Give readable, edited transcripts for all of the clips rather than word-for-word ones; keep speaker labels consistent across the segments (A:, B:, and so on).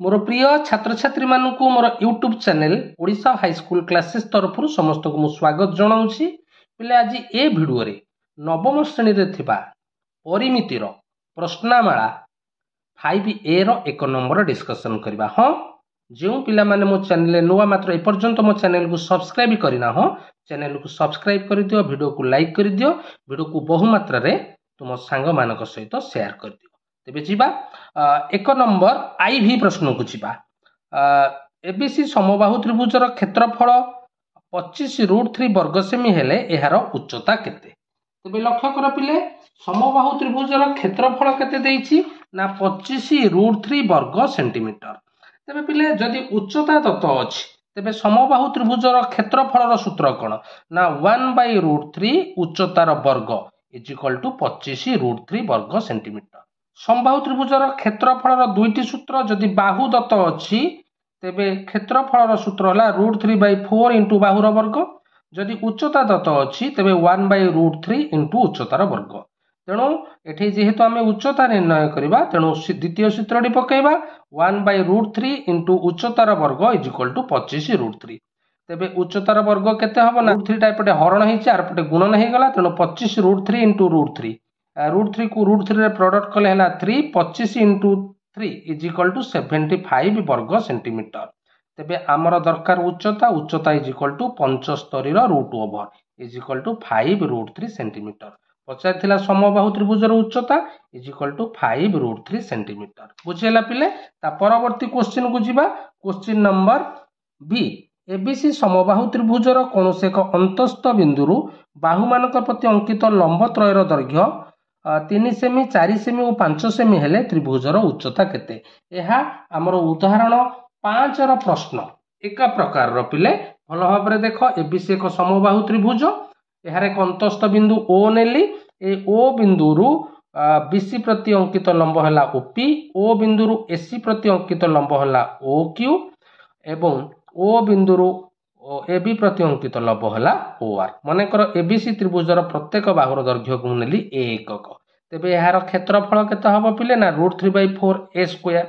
A: मोर प्रिय छात्र छात्री मानक मोर YouTube channel Odisha high school classes तरफ समस्त को मु स्वागत जनाऊँगी। पिले आज ए भिडियो रे नवम श्रेणी रे थिबा परिमितिर प्रश्नमाला 5A रो 1 नंबर डिस्कशन करबा। हाँ, जो पिला माने मो चैनल नुआ मात्र एपर्यंत मो चैनल को सब्सक्राइब करना हो चैनल को सब्सक्राइब कर दियो, वीडियो को लाइक कर दियो, वीडियो को बहु मात्रा रे तुम सांग मानक सहित शेयर कर दियो। तेबे जीवा 1 नंबर आईवी प्रश्न को जीवा। एबीसी समबाहु त्रिभुजर क्षेत्रफल 25√3 वर्ग सेमी हेले एहार उच्चता केते। तेबे लक्ष्य कर पिले समबाहु त्रिभुजर क्षेत्रफल केते देइछि ना 25√3 वर्ग सेंटीमीटर। तेबे पिले जदि उच्चता दत्त अछि तेबे समबाहु त्रिभुजर क्षेत्रफलर सूत्र कोन ना 1/√3 उच्चतार वर्ग इज इक्वल टू 25√3 वर्ग सेंटीमीटर। समबाहु त्रिभुजर क्षेत्रफलर दुईटी सूत्र जदि बाहु दत्त अछि तेबे क्षेत्रफलर सूत्र होला √3/4 इंटू बाहुर वर्ग। जदि उच्चता दत्त अछि तेबे 1/√3 इंटू उच्चतार वर्ग। तेणु एठी जेहेतु आमे उच्चता निर्णय करिबा तेणु द्वितीय सूत्रटी पकेइबा 1/√3 इंटू उच्चतार वर्ग इज इक्वल टू 25√3। तेबे उच्चतार वर्ग केते हबो ना √3 टा एपटे हरण हेछि आर पटे गुणन हे गला तेणु 25√3 इंटू √3 √3 को √3 रे प्रोडक्ट कले हला 3 25 इंटू 3 इज इक्वल टू 75 वर्ग सेंटीमीटर। तेबे आमर दरकार उच्चता उच्चता इज इक्वल टू 75 रो root over is equal to 5√3 centimetre. पचारिथिला समबाहु त्रिभुजर उच्चता इज इक्वल टू 5√3 सेंटीमीटर। बुझिला पिले ता परवर्ती क्वेश्चन को जीवा। Question number B. एबीसी समबाहु त्रिभुजर कोनोसे एक अंतस्थ बिंदुरु बाहु मानक प्रति अंकित लंब त्रयर दैर्घ्य 3 सेमी 4 सेमी और 5 सेमी हेले त्रिभुजर उच्चता केते। एहा हमर उदाहरण 5 रो प्रश्न एक प्रकार रो पिले भल भाव रे देखो। एबीसी एक समबाहु त्रिभुज एहार एक अंतस्थ बिंदु ओ नेली ए ओ बिंदुरु बीसी प्रति अंकित लंब हला ओपी, ओ बिंदुरु एसी प्रति अंकित लंब हला ओक्यू एवं ओ बिंदुरु एबी प्रति अंकित लंब हला ओआर। मन कर एबीसी त्रिभुजर प्रत्येक बाहुर दैर्घ्य को नेली ए एकक। तेबे एहार क्षेत्रफल केते हबो पिले ना √3/4 a स्क्वायर।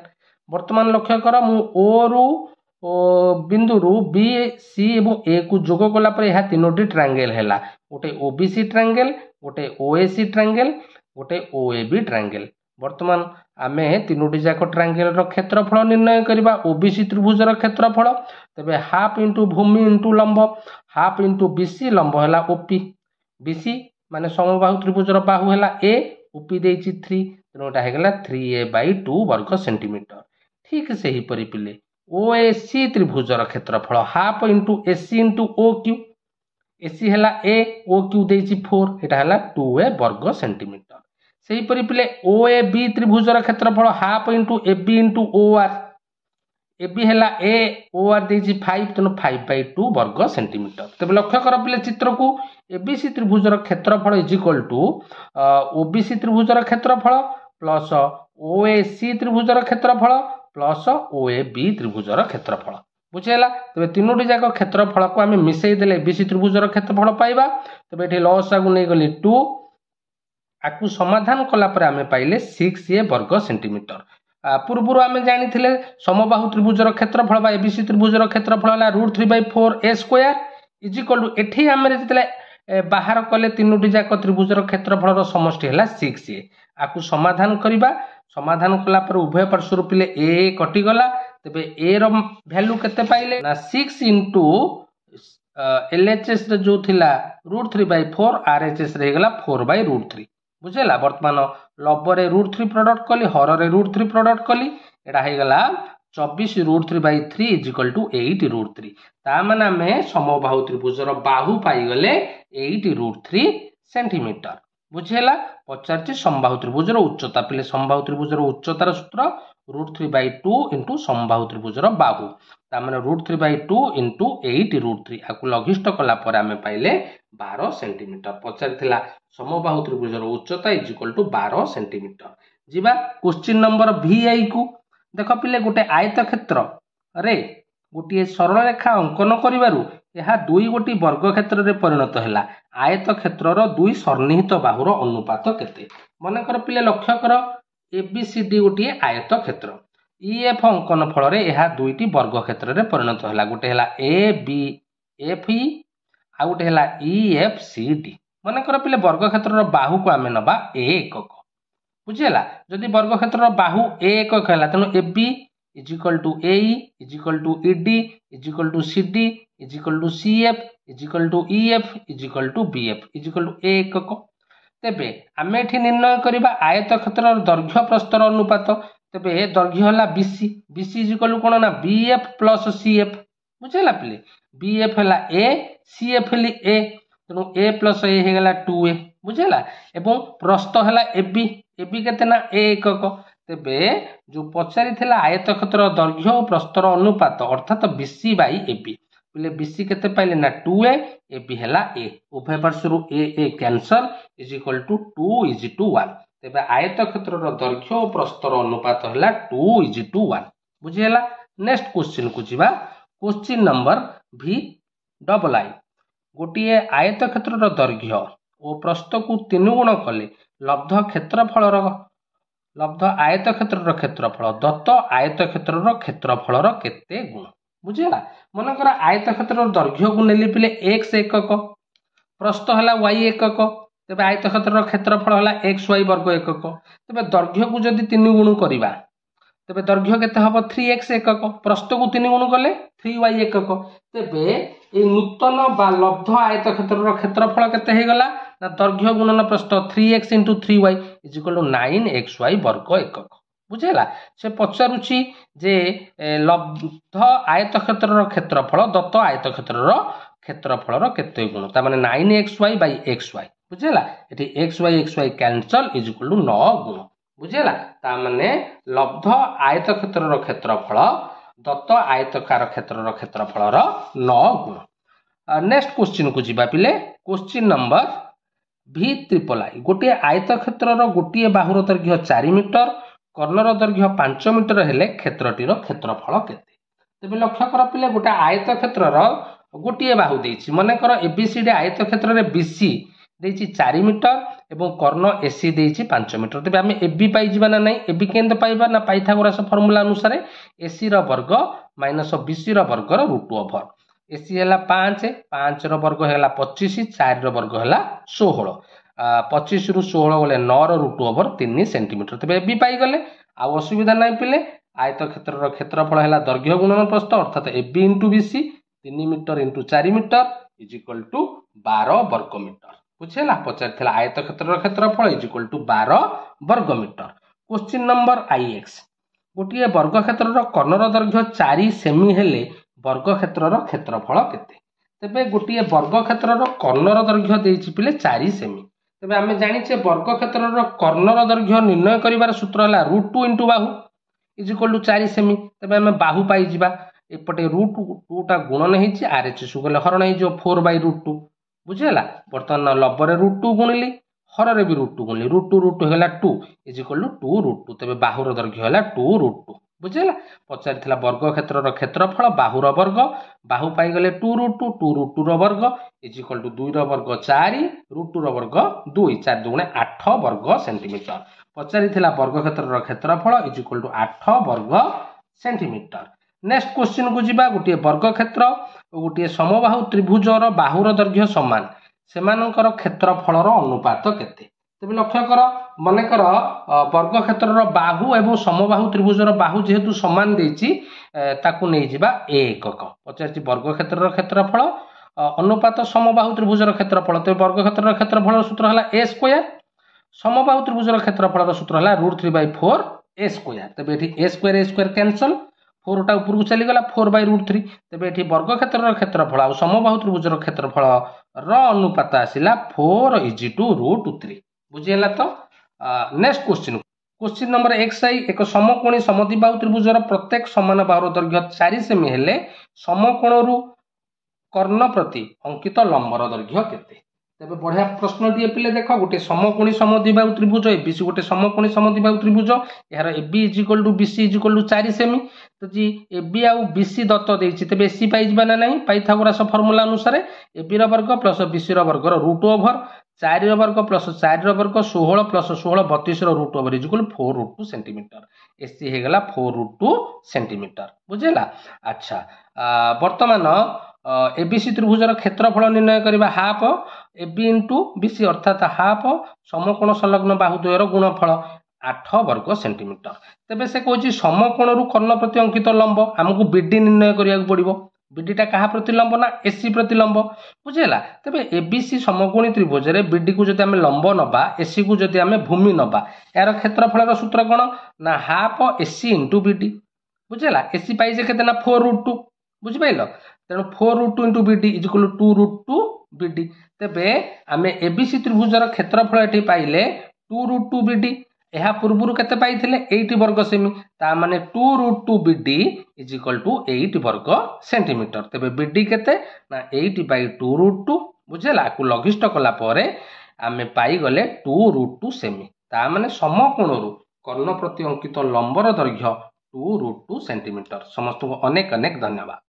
A: वर्तमान लक्ष्य कर मु ओ रु बिंदुरु बी सी एवं ए को जोग कला पर एहा तीनोटी ट्रायंगल हैला। गोटे ओबीसी ट्रायंगल, गोटे ओएसी ट्रायंगल, गोटे ओएबी ट्रायंगल। वर्तमान आमे तीनोटी जाक ट्रायंगल रो क्षेत्रफल निर्णय करिबा। ओबीसी त्रिभुजर क्षेत्रफल तेबे हाफ इंटू भूमि इंटू लंब हाफ इंटू बीसी लंब हैला ओपी। बीसी माने समबाहु त्रिभुजर बाहु हैला ए, ओपी देइछि 3 तेणु एटा हे गला 3a/2 वर्ग सेंटीमीटर। ठीक सेही परि पिले ओएसी त्रिभुजर क्षेत्रफल half into AC into OQ. AC हैला ए, ओक्यू देइछि 4 एटा हैला 2a वर्ग सेंटीमीटर। सेही परि पिले ओएबी त्रिभुजर क्षेत्रफल half into AB into OR. AB हैला ए, ओआर देइछि 5 तेणु 5/2 वर्ग सेंटीमीटर। तबे लक्ष्य कर पिले चित्र को एबीसी त्रिभुजर क्षेत्रफल इज इक्वल टू ओबीसी त्रिभुजर क्षेत्रफल प्लस ओएसी त्रिभुजर क्षेत्रफल प्लस ओएबी त्रिभुजर क्षेत्रफल। बुझेला। तबे तीनोटी जाक क्षेत्रफल को आमे मिसई देले एबीसी त्रिभुजर क्षेत्रफल पाइबा। तबे एठी लॉस आगु नै गली 2 आकु समाधान कला पर आमे पाइले 6a वर्ग सेंटीमीटर। पूर्व आमे जानि थिले समबाहु त्रिभुजर क्षेत्रफल बा एबीसी त्रिभुजर क्षेत्रफल हला √3/4 a square is equal to एठी आमे जेतले बाहर कले तीनोटी जाक त्रिभुजर क्षेत्रफल समष्टि हला 6a। आकु समाधान करिबा। समाधान कला पर उभय पार्श्व पिले a कटि गला। तबे a रो वैल्यू केते पाइले ना 6 इंटू LHS रे जो थिला √3/4 RHS रे गला 4/√3। बुझेला। वर्तमान लब रे √3 प्रोडक्ट कली, हर रे √3 प्रोडक्ट कली, एटा हे गला 24 √3/3 इज इक्वल टू 8 √3। ता माने हमें समबाहु त्रिभुजर बाहु पाई गले 8 √3 सेंटीमीटर। बुझेला। पचारछि समबाहु त्रिभुजर उच्चता पिले समबाहु त्रिभुजर उच्चतार सूत्र √3/2 इंटू समबाहु त्रिभुजर बाहु ता माने √3/2 इंटू 8 √3 आकु लघिष्ठ कला पर आमे पाइले 12 सेंटीमीटर। पचारिथिला समबाहु त्रिभुजर उच्चता इज इक्वल टू 12 सेंटीमीटर। जीवा क्वेश्चन नंबर VI को देख पिले गोटे आयत क्षेत्र रे गोटे सरल रेखा अंकन करिवारु यह दुई गोटी वर्ग क्षेत्र रे परिणत हैला। आयत क्षेत्र रो दुई सन्निहित बाहुर अनुपात केते। मन कर पिले लक्ष्य कर एबीसीडी गोटे आयत क्षेत्र EF अंकन फल यह दुईटी वर्ग क्षेत्र में परिणत है गोटे है ABFE आ गोटे है EFCD मनकर पिले वर्ग क्षेत्र बाहु को आम नवा A एकक बुझीगला जदि वर्ग क्षेत्र बाहु A एकक है तेणु AB is equal to AE is equal to ED is equal to CD is equal to CF is equal to EF is equal to BF is equal to A एकक तेबे आम एठी निर्णय करबा आयत क्षेत्र दैर्घ्य प्रस्तर अनुपात तेबे दैर्घ्य हला BC BC is equal to कोन ना BF प्लस CF बुझीगला पिले BF हला A CF हली A तेणु A प्लस A हे गला 2A बुझीगला एवं प्रस्थ हला AB AB केते ना A एकक तेबे जो पचारि थिला आयत क्षेत्र दैर्घ्य और प्रस्तर अनुपात अर्थात BC बाई AB पिले BC केते पाइले ना 2A AB हला A उभय पार्श्वरु A cancel is equal to 2:1 तेबे आयत क्षेत्र दैर्घ्य और प्रस्तर अनुपात हला 2:1 बुझीगला नेक्स्ट क्वेश्चन को जिबा क्वेश्चन नंबर VII गोटे आयत क्षेत्र दैर्घ्य और प्रस्थ को 3 गुण कले लब्ध क्षेत्रफल लब्ध आयत क्षेत्र क्षेत्रफल दत्त आयत क्षेत्र क्षेत्रफल केते गुण बुझीगला मनकर आयत क्षेत्र दैर्घ्य को नेली पिले x एकक प्रस्थ हला y एकक तेबे आयत क्षेत्र क्षेत्रफल हला xy वर्ग एकक तेबे दैर्घ्य को जदि 3 गुण करिबा तेबे दैर्घ्य केते हबो 3x एकक प्रस्थ को 3 गुण कले 3y एकक तेबे ए नूतन बा लब्ध आयत क्षेत्र क्षेत्रफल केते हे गला ना दैर्घ्य गुणन प्रस्थ 3x * 3y = 9xy वर्ग एकक बुझेला से पचारुची जे लब्ध आयत क्षेत्र क्षेत्रफल दत्त आयत क्षेत्रफल केते गुण ता माने 9xy / xy बुझेला एठी xy कैंसल = 9 गुण बुझेला ता माने लब्ध आयत क्षेत्रफल दत्त आयतकार क्षेत्रफल 9 गुण नेक्स्ट क्वेश्चन को जिबा पिले क्वेश्चन नंबर VIII गोटे आयत क्षेत्र गोटे बाहुर दैर्घ्य 4 मीटर कर्णर दैर्घ्य 5 मीटर हेले क्षेत्रटीर क्षेत्रफल केते तेबे लक्ष्य कर पिले गोटे आयत क्षेत्र गोटे बाहु देछि माने कर ABCD आयत क्षेत्र रे BC देछि 4 मीटर एवं कर्ण AC देछि 5 मीटर तेबे हम AB पाई जिबा ना नै AB केंद पाइबा ना पाइथागोरस फार्मूला अनुसार AC रो वर्ग माइनस BC रो वर्ग रो रूट ओवर AC हला 5 रो वर्ग हला 25 4 रो वर्ग हला 16 25 रु 16 गले 9 रो रूट ओवर 3 सेंटीमीटर तेबे AB पाई गले आ असुविधा नै पिले आयत क्षेत्र रो क्षेत्रफल हला दैर्घ्य गुणन प्रस्थ अर्थात AB * BC 3 मीटर * 4 मीटर = 12 वर्ग मीटर बुझेला पचार आयत क्षेत्र क्षेत्रफल = 12 वर्ग मीटर क्वेश्चन नंबर IX गोटे वर्ग क्षेत्र कर्णर दैर्घ्य 4 सेमी हेले वर्ग क्षेत्र क्षेत्रफल केते तेबे गोटे वर्ग क्षेत्र कर्णर दैर्घ्य देछि पिले 4 सेमी तेबे आमे जानिछे वर्ग क्षेत्र कर्णर दैर्घ्य निर्णय करिवार सूत्र हला √2 * बाहु = 4 सेमी तेबे आमे बाहु पाई जिबा एपटे √2 टा गुणन हेछि RH गले हरण हे जो 4/√2 बुझेला बर्तमान लब्बरे √2 गुणिली हररे भी √2 गुणिली √2 होला 2 = 2√2 तबे बाहुर दैर्घ्य होला 2√2 बुझेला पचारिथिला वर्ग क्षेत्र क्षेत्रफल बाहुर वर्ग बाहु पाई गले 2√2 2√2 रो वर्ग = 2 रो वर्ग 4 √2 रो वर्ग 2 4 2 8 वर्ग सेंटीमीटर पचारिथिला वर्ग क्षेत्र क्षेत्रफल = 8 वर्ग सेंटीमीटर नेक्स्ट क्वेश्चन को जिबा गोटे वर्ग क्षेत्र और गोटे समबाहु त्रिभुजर बाहुर दैर्घ्य समान सेमानकर क्षेत्रफलर अनुपात केते तेबे लक्ष्य कर मानेकर वर्ग क्षेत्रर बाहु एवं समबाहु त्रिभुजर बाहु जेहेतु समान देछि ताकू नै जिबा A एकक पचारछि वर्ग क्षेत्रर क्षेत्रफल अनुपात समबाहु त्रिभुजर क्षेत्रफल तेबे वर्ग क्षेत्रर क्षेत्रफलर सूत्र हला A² समबाहु त्रिभुजर क्षेत्रफलर सूत्र हला √3/4 A² तेबे एठी A² कैंसल 4 टा ऊपर को चली गला 4/√3 तेबे एठी वर्ग क्षेत्रर क्षेत्रफल आ समबाहु त्रिभुजर क्षेत्रफल र अनुपात आसिला 4:√3 बुझियला तो नेक्स्ट क्वेश्चन नंबर XI एक समकोणी समद्विबाहु त्रिभुजर प्रत्येक समान बाहुर दैर्घ्य 4 सेमी हेले समकोणरू कर्ण प्रति अंकित लंबर दैर्घ्य केते तेबे बढ़िया प्रश्न दिए पिले देख गोटे समकोणी समद्विबाहु त्रिभुज ABC गोटे समकोणी समद्विबाहु त्रिभुज यार AB = BC = 4 सेमी तो जी AB आउ BC दत्त देछि तेबे AC पाई जिबा ना नाही पाइथागोरस फार्मूला अनुसार AB रो वर्ग प्लस BC रो वर्ग रो रूट ओवर 4 वर्ग प्लस 4 वर्ग 16 plus 16 32 root over equal 4 root 2 centimetre AC हो गला 4 रूट 2 सेंटीमीटर बुझेला। अच्छा वर्तमान एबीसी त्रिभुजर क्षेत्रफल निर्णय करबा हाफ एबी इंटू बीसी अर्थात हाफ समकोण संलग्न बाहुद्वयर गुणफल 8 वर्ग सेंटीमीटर। तेबे से कहछि समकोण रु कर्ण प्रति अंकित लंब हमकु बीडी निर्णय करिया पड़िबो। बीडीटा कहा प्रति लंब ना एसी प्रति लंब बुझेला। तेबे एबीसी समकोणी त्रिभुज रे बीडी को जदि आमे लंब नबा एसी को जदि आमे भूमि नबा यार क्षेत्रफल सूत्र कोन ना हाफ एसी इंटू बीडी बुझेला। एसी पाई जे केते ना 4 रूट 2 बुझि पाइलो तेणु 4 root 2 into BD is equal to 2 root 2 BD. तेबे आमे एबीसी त्रिभुजर क्षेत्रफल एठी पाइले 2 रूट 2 बीडी यह पूर्व केते पाइथिले 8 वर्ग सेमी ता माने 2 root 2 BD is equal to 8 वर्ग सेंटीमीटर। तेबे बीडी केते ना 8 बाय 2 रूट 2 बुझेला को लघिष्ठ कला परे आमे पाई गले 2 रूट 2 सेमी ता माने समकोणरू कर्ण प्रति अंकित लंबर दैर्घ्य 2 रूट 2 सेंटीमीटर। समस्त को अनेक अनेक धन्यवाद।